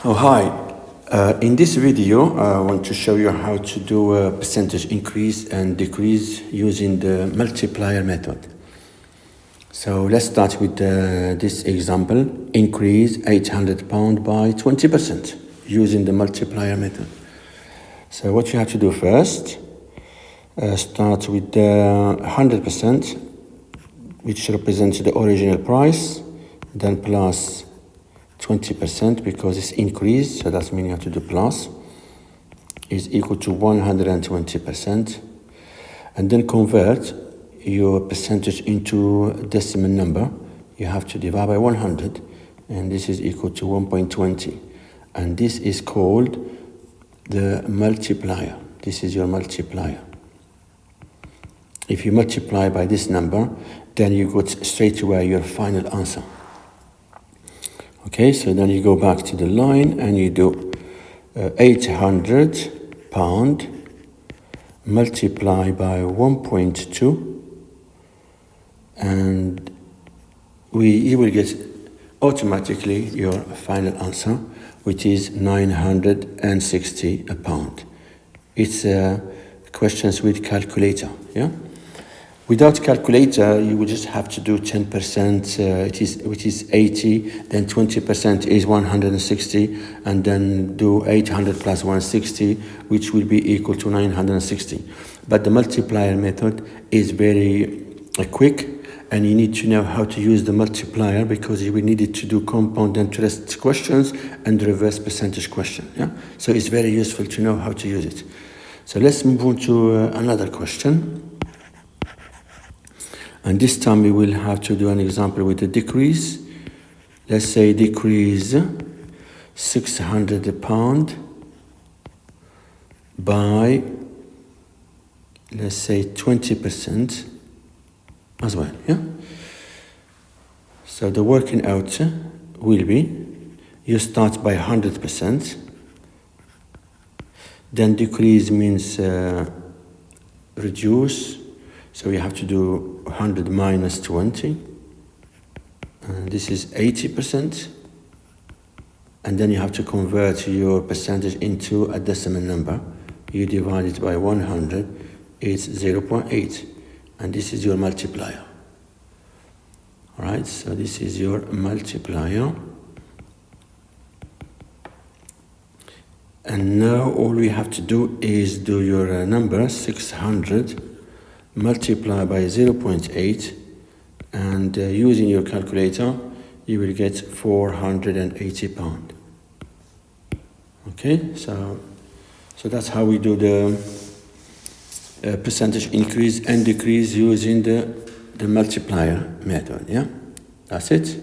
Oh, hi. In this video, I want to show you how to do a percentage increase and decrease using the multiplier method. So let's start with this example. Increase £800 by 20% using the multiplier method. So what you have to do first, start with the 100%, which represents the original price, then plus 20% because it's increased, so that means you have to do plus, is equal to 120%. And then convert your percentage into decimal number. You have to divide by 100, and this is equal to 1.20. And this is called the multiplier. This is your multiplier. If you multiply by this number, then you get straight away your final answer. Okay, so then you go back to the line and you do £800 multiply by 1.2, and you will get automatically your final answer, which is £960. It's questions with calculator, yeah? Without calculator, you would just have to do 10%, which is 80, then 20% is 160, and then do 800 plus 160, which will be equal to 960. But the multiplier method is very quick, and you need to know how to use the multiplier because you will need it to do compound interest questions and reverse percentage question. Yeah? So it's very useful to know how to use it. So let's move on to another question. And this time we will have to do an example with a decrease. Let's say decrease £600 by, let's say, 20% as well, yeah? So the working out will be, you start by 100%, then decrease means reduce. So you have to do 100 minus 20, and this is 80%, and then you have to convert your percentage into a decimal number. You divide it by 100, it's 0.8, and this is your multiplier. All right, so this is your multiplier. And now all we have to do is do your number, 600, multiply by 0.8, and using your calculator you will get £480. Okay, so that's how we do the percentage increase and decrease using the multiplier method. Yeah, that's it.